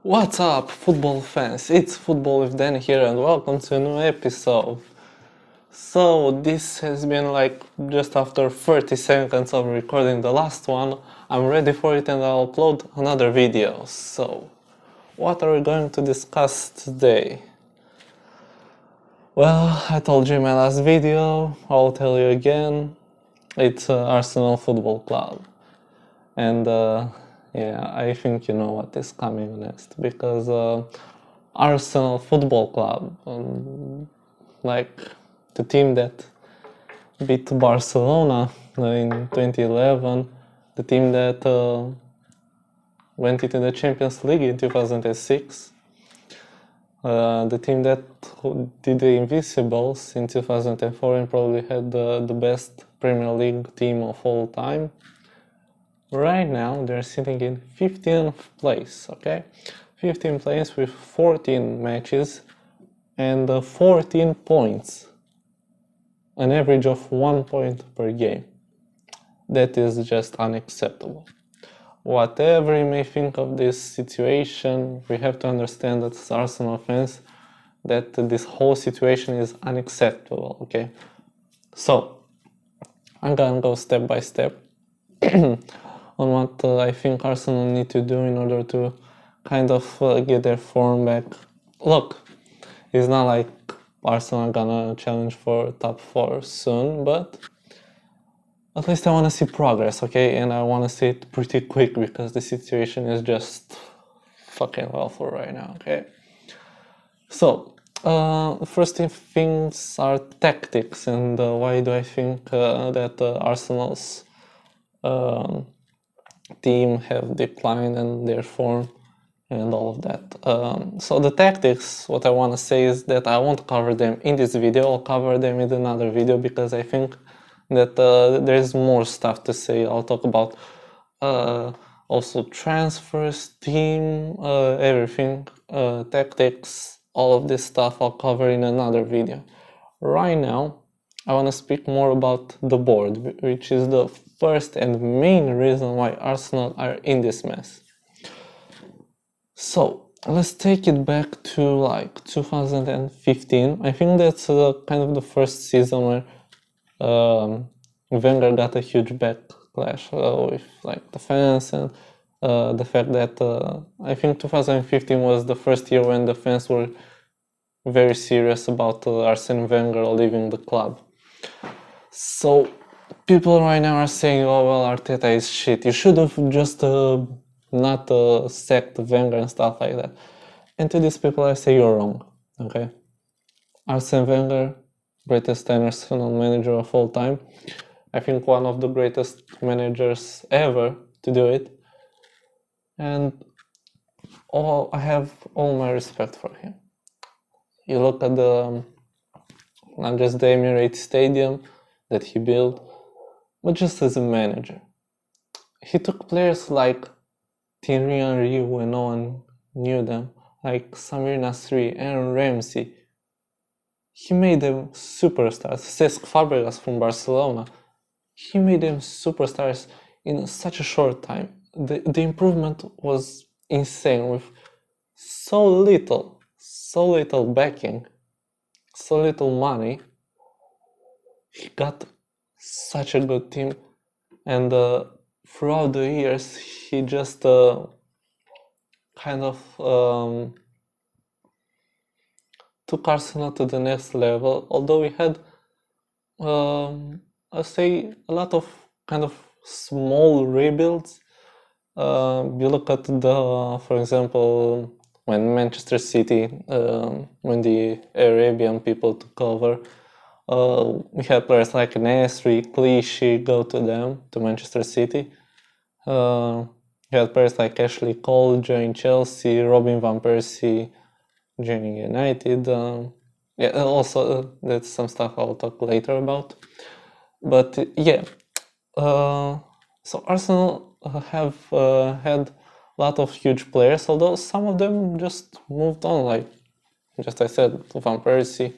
What's up, football fans? It's Football with Dan here, and welcome to a new episode. So, this has been like just after 30 seconds of recording the last one. I'm ready for it and I'll upload another video. So, what are we going to discuss today? Well, I told you in my last video, I'll tell you again. It's Arsenal Football Club. And yeah, I think you know what is coming next, because Arsenal Football Club, like the team that beat Barcelona in 2011, the team that went into the Champions League in 2006, the team that did the Invincibles in 2004 and probably had the best Premier League team of all time. Right now they're sitting in 15th place, okay? 15th place with 14 matches and 14 points. An average of 1 point per game. That is just unacceptable. Whatever you may think of this situation, we have to understand that as Arsenal fans, that this whole situation is unacceptable, okay? So, I'm gonna go step by step on what I think Arsenal need to do in order to kind of get their form back. Look, it's not like Arsenal gonna challenge for top 4 soon, but at least I want to see progress, okay? And I want to see it pretty quick because the situation is just fucking awful right now, okay? So, first things are tactics, and why do I think that Arsenal's team have declined and their form and all of that. So the tactics, what I want to say is that I won't cover them in this video, I'll cover them in another video because I think that there's more stuff to say. I'll talk about also transfers, team, everything, tactics, all of this stuff I'll cover in another video. Right now, I want to speak more about the board, which is the first and main reason why Arsenal are in this mess. So, let's take it back to like 2015. I think that's kind of the first season where Wenger got a huge backlash with like the fans and the fact that I think 2015 was the first year when the fans were very serious about Arsene Wenger leaving the club. So people right now are saying, oh well, Arteta is shit, you should have just not sacked Wenger and stuff like that. And to these people I say you're wrong, okay? Arsene Wenger, greatest Arsenal manager of all time. I think one of the greatest managers ever to do it. And I have all my respect for him. You look at not just the Emirates Stadium that he built, but just as a manager. He took players like Thierry Henry when no one knew them, like Samir Nasri, Aaron Ramsey. He made them superstars. Cesc Fabregas from Barcelona. He made them superstars in such a short time. The improvement was insane with so little backing, so little money. He got such a good team, and throughout the years he just kind of took Arsenal to the next level. Although we had I say a lot of kind of small rebuilds. You look at for example, when Manchester City, when the Arabian people took over, we had players like Nasri, Clichy go to them, to Manchester City. We had players like Ashley Cole join Chelsea, Robin Van Persie joining United. Yeah, also that's some stuff I'll talk later about. But yeah, so Arsenal have had a lot of huge players, although some of them just moved on, like just I said, Van Persie,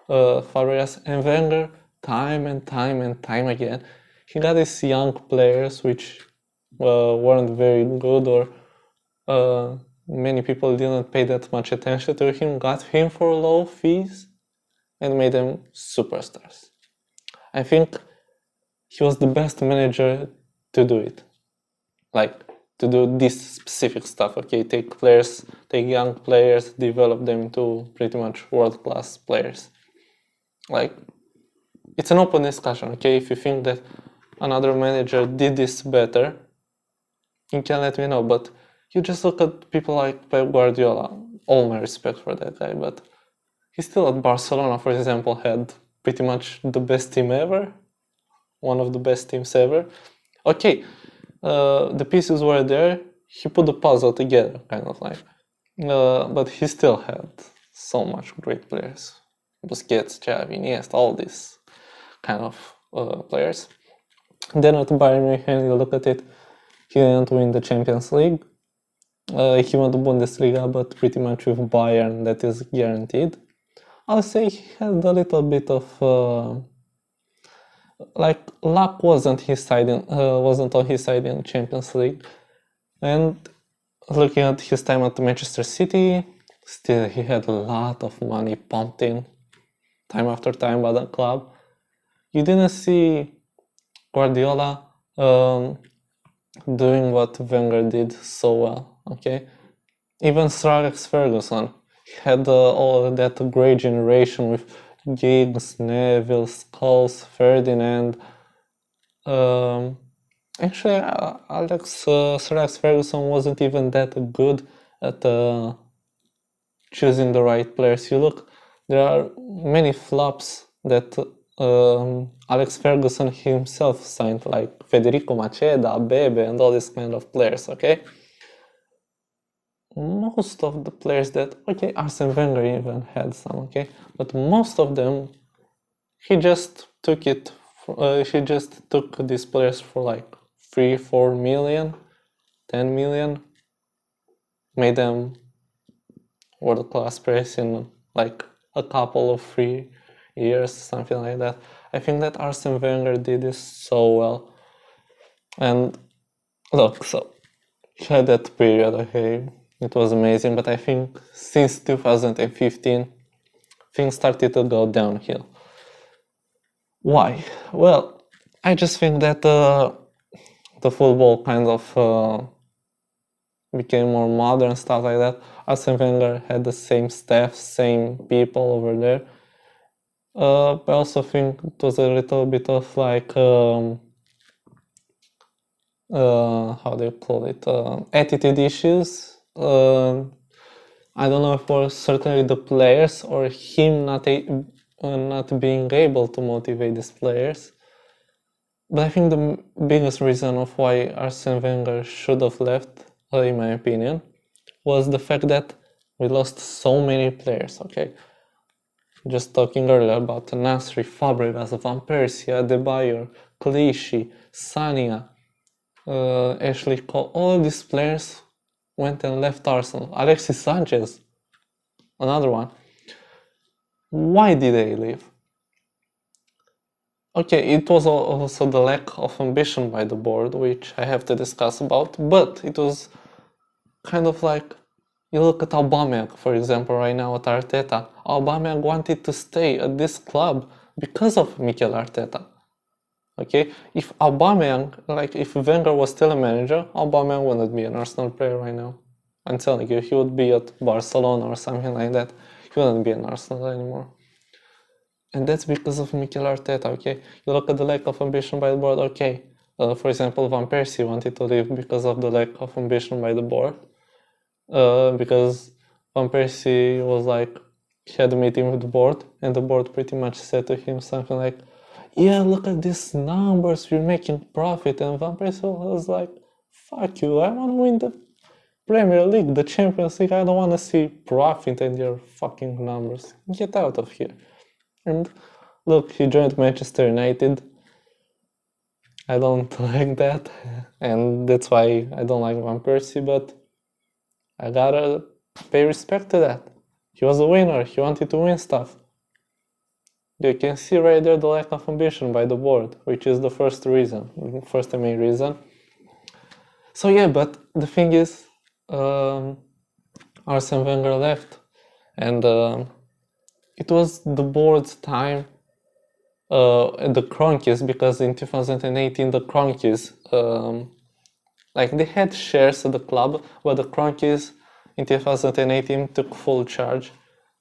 Fabregas, and Wenger, time and time again. He got these young players which weren't very good or many people didn't pay that much attention to him, got him for low fees, and made them superstars. I think he was the best manager to do it. Like, to do this specific stuff, okay? Take young players, develop them into pretty much world-class players. Like, it's an open discussion, okay? If you think that another manager did this better, you can let me know, but you just look at people like Pep Guardiola. All my respect for that guy, but he still at Barcelona, for example, had pretty much the best team ever, one of the best teams ever. Okay, the pieces were there, he put the puzzle together, kind of like. But he still had so much great players. Busquets, Xavi, Iniesta, all these kind of players. Then at Bayern Munich, you look at it, he didn't win the Champions League. He won the Bundesliga, but pretty much with Bayern, that is guaranteed. I'll say he had a little bit of like luck wasn't on his side in Champions League. And looking at his time at Manchester City, still he had a lot of money pumped in time after time by the club. You didn't see Guardiola doing what Wenger did so well, okay? Even Sir Alex Ferguson had all that great generation with Giggs, Neville, Scholes, Ferdinand. Actually, Sir Alex Ferguson wasn't even that good at choosing the right players. You look, there are many flops that Alex Ferguson himself signed, like Federico Macheda, Bebe, and all these kind of players, okay? Most of the players that, okay, Arsene Wenger even had some, okay? But most of them, he just took these players for like 3-4 million, 10 million, made them world-class players in like a couple of 3 years, something like that. I think that Arsene Wenger did this so well. And look, so he had that period, okay, it was amazing, but I think since 2015, things started to go downhill. Why? Well, I just think that the football kind of became more modern, stuff like that. Arsene Wenger had the same staff, same people over there. I also think it was a little bit of like, how do you call it, attitude issues. I don't know if it was certainly the players or him not being able to motivate these players. But I think the biggest reason of why Arsene Wenger should have left, in my opinion, was the fact that we lost so many players, okay? Just talking earlier about Nasri, Fabregas, Van Persie, Adebayor, Clichy, Sania, Ashley Cole, all these players went and left Arsenal. Alexis Sanchez, another one. Why did they leave? Okay, it was also the lack of ambition by the board, which I have to discuss about, but it was kind of like, you look at Aubameyang, for example, right now at Arteta. Aubameyang wanted to stay at this club because of Mikel Arteta. Okay, if Wenger was still a manager, Aubameyang wouldn't be an Arsenal player right now. I'm telling you, he would be at Barcelona or something like that. He wouldn't be an Arsenal anymore. And that's because of Mikel Arteta, okay? You look at the lack of ambition by the board, okay. For example, Van Persie wanted to leave because of the lack of ambition by the board. Because Van Persie was like, he had a meeting with the board, and the board pretty much said to him something like, yeah, look at these numbers, we're making profit. And Van Persie was like, fuck you, I want to win the Premier League, the Champions League, I don't want to see profit and your fucking numbers. Get out of here. And look, he joined Manchester United. I don't like that, and that's why I don't like Van Persie, but I gotta pay respect to that. He was a winner, he wanted to win stuff. You can see right there the lack of ambition by the board, which is the first and main reason. So yeah, but the thing is, Arsene Wenger left, and it was the board's time. The Kroenkes, because in 2018 the Kroenkes, like they had shares of the club, but the Kroenkes in 2018 took full charge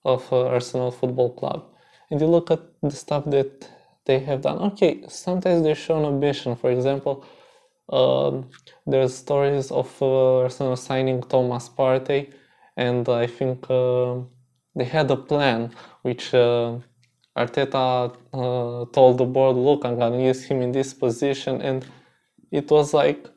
of Arsenal Football Club. And you look at the stuff that they have done. Okay, sometimes they show an ambition. For example, there's stories of Arsenal signing Thomas Partey, and I think they had a plan which Arteta told the board, look, I'm gonna use him in this position, and it was like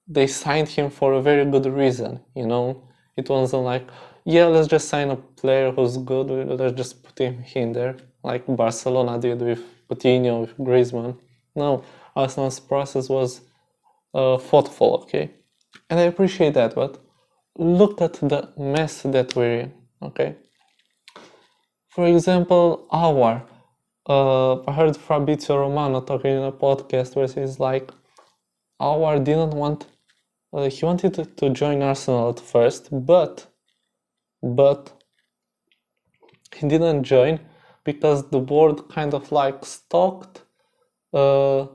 they signed him for a very good reason, you know. It wasn't like, yeah, let's just sign a player who's good, let's just put him in there, like Barcelona did with Coutinho, with Griezmann. No, Arsenal's process was thoughtful, okay? And I appreciate that, but look at the mess that we're in, okay? For example, I heard Fabrizio Romano talking in a podcast where he's like, Aouar didn't want, he wanted to join Arsenal at first, but he didn't join because the board kind of like stalked, didn't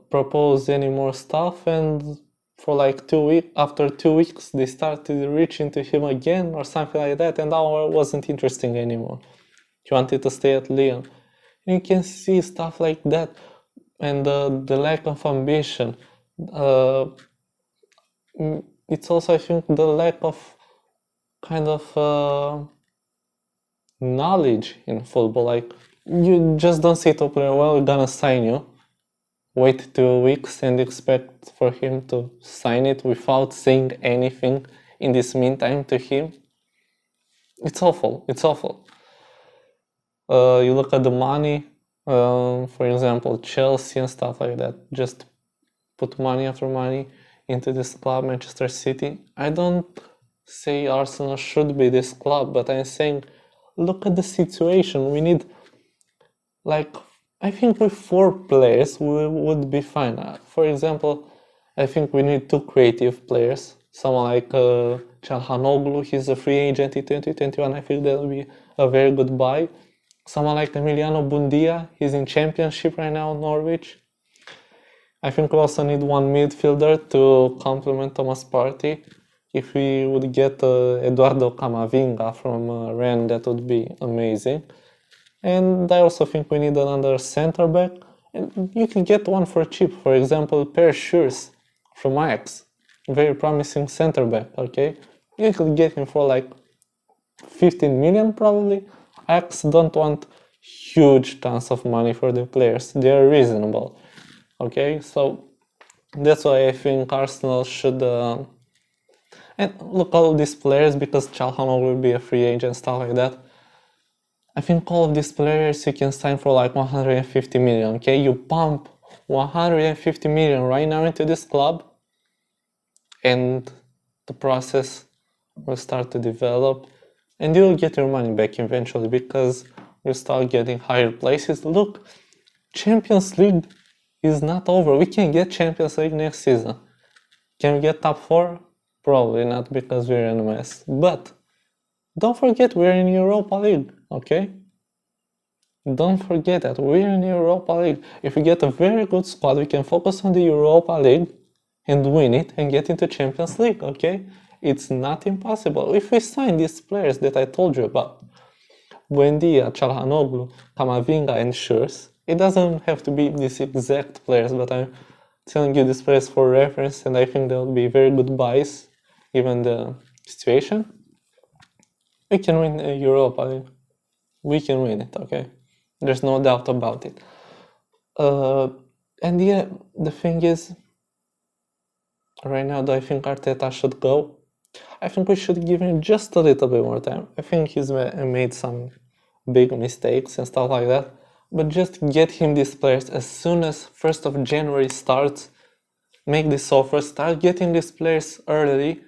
propose any more stuff, and for like 2 weeks, after 2 weeks, they started reaching to him again or something like that, and Aouar wasn't interesting anymore. He wanted to stay at Lyon. And you can see stuff like that, and the lack of ambition. It's also, I think, the lack of kind of knowledge in football. Like, you just don't say to a player, well, we're gonna sign you, wait 2 weeks and expect for him to sign it without saying anything in this meantime to him. It's awful. It's awful. You look at the money, for example, Chelsea and stuff like that, just put money after money into this club, Manchester City. I don't say Arsenal should be this club, but I'm saying, look at the situation. We need, like, I think with 4 players we would be fine. For example, I think we need 2 creative players. Someone like Çalhanoğlu, he's a free agent in 2021. I think that will be a very good buy. Someone like Emiliano Buendia, he's in Championship right now in Norwich. I think we also need 1 midfielder to complement Thomas Partey. If we would get Eduardo Camavinga from Rant, that would be amazing. And I also think we need another center back. And you can get one for cheap. For example, Per Schuurs from Ajax. Very promising center back, okay? You could get him for like 15 million probably. Ajax don't want huge tons of money for their players. They are reasonable, okay? So that's why I think Arsenal should... and look, all of these players, because Çalhanoğlu will be a free agent, stuff like that. I think all of these players you can sign for like 150 million, okay? You pump 150 million right now into this club, and the process will start to develop, and you'll get your money back eventually because you start getting higher places. Look, Champions League is not over. We can get Champions League next season. Can we get top 4? Probably not, because we're in a mess. But don't forget, we're in Europa League, okay? Don't forget that we're in Europa League. If we get a very good squad, we can focus on the Europa League and win it and get into Champions League, okay? It's not impossible. If we sign these players that I told you about, Buendia, Çalhanoğlu, Camavinga and Schuurs, it doesn't have to be these exact players, but I'm telling you these players for reference, and I think they'll be very good buys given the situation. We can win the Europa League. We can win it, okay? There's no doubt about it. And yeah, the thing is, right now, do I think Arteta should go? I think we should give him just a little bit more time. I think he's made some big mistakes and stuff like that, but just get him these players as soon as 1st of January starts. Make this offer, start getting these players early.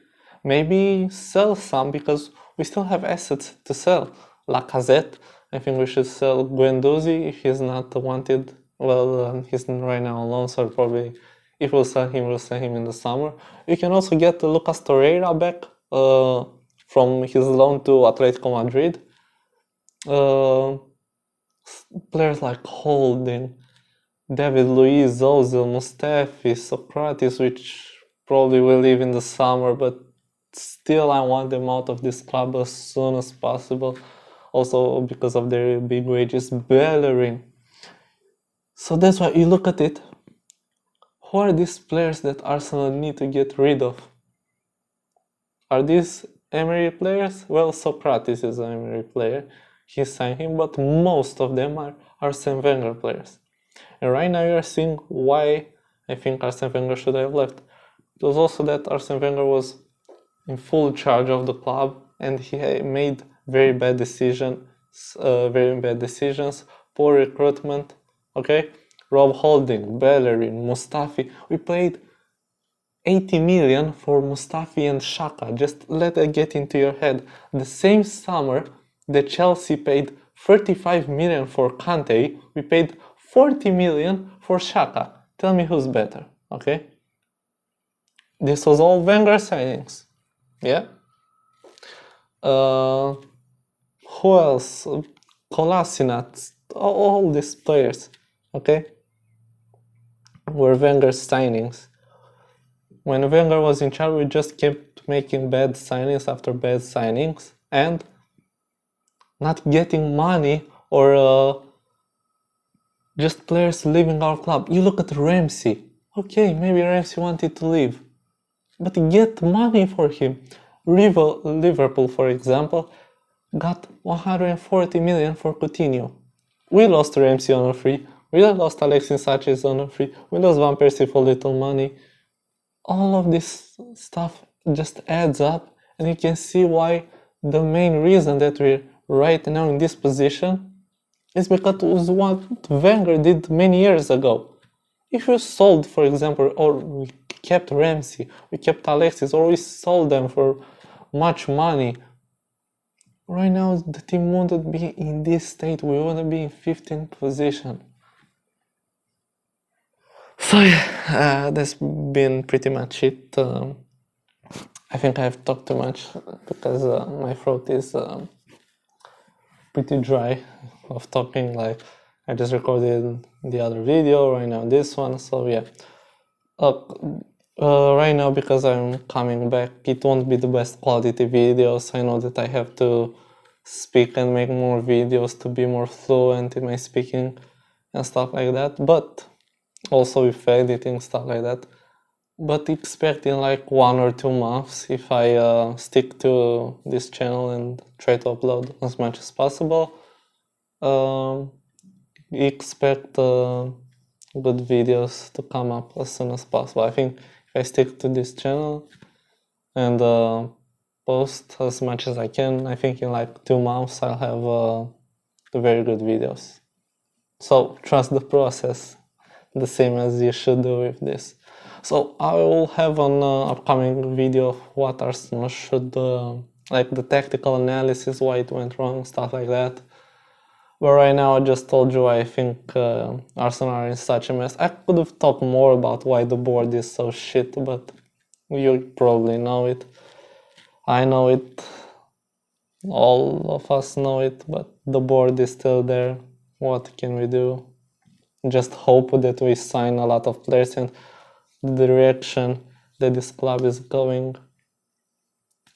Maybe sell some, because we still have assets to sell. Lacazette, I think we should sell Guendouzi if he's not wanted. Well, he's right now on loan, so probably If we'll sell him, we'll sell him in the summer. You can also get Lucas Torreira back from his loan to Atletico Madrid. Players like Holding, David Luiz, Ozil, Mustafi, Socrates, which probably will leave in the summer, but still I want them out of this club as soon as possible. Also because of their big wages. Bellerin. So that's why you look at it. Who are these players that Arsenal need to get rid of? Are these Emery players? Well, Socrates is an Emery player. He signed him, but most of them are Arsene Wenger players. And right now you're seeing why I think Arsene Wenger should have left. It was also that Arsene Wenger was in full charge of the club and he made very bad decisions, poor recruitment. Okay, Rob Holding, Bellerin, Mustafi. We paid 80 million for Mustafi and Xhaka. Just let that get into your head. The same summer that Chelsea paid 35 million for Kante, we paid 40 million for Xhaka. Tell me who's better, okay? This was all Wenger signings. Yeah? Who else? Kolasinac, all these players, okay? Were Wenger signings. When Wenger was in charge, we just kept making bad signings after bad signings and not getting money or just players leaving our club. You look at Ramsey. Okay, maybe Ramsey wanted to leave, but get money for him. Liverpool, for example, got 140 million for Coutinho. We lost Ramsey on a free. We lost Alexis Sanchez on a free. We lost Van Persie for little money. All of this stuff just adds up, and you can see why the main reason that we're right now in this position is because it was what Wenger did many years ago. If you sold, for example, or we kept Ramsey, we kept Alexis, or we sold them for much money, right now the team wouldn't be in this state. We wouldn't be in 15th position. So yeah, that's been pretty much it. I think I've talked too much because my throat is pretty dry of talking. Like I just recorded the other video, right now this one. So yeah, right now because I'm coming back, it won't be the best quality videos. I know that I have to speak and make more videos to be more fluent in my speaking and stuff like that, but also with editing, stuff like that. But expect in like 1 or 2 months, if I stick to this channel and try to upload as much as possible, expect good videos to come up as soon as possible. I think if I stick to this channel and post as much as I can, I think in like 2 months I'll have very good videos. So trust the process, the same as you should do with this. So I will have an upcoming video of what Arsenal should, like the tactical analysis, why it went wrong, stuff like that. But right now I just told you I think Arsenal are in such a mess. I could have talked more about why the board is so shit, but you probably know it. I know it. All of us know it, but the board is still there. What can we do? Just hope that we sign a lot of players and the direction that this club is going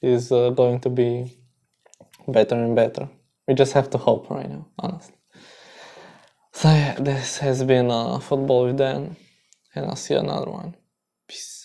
to be better and better. We just have to hope right now, honestly. So yeah, this has been Football with Dan, and I'll see you another one. Peace.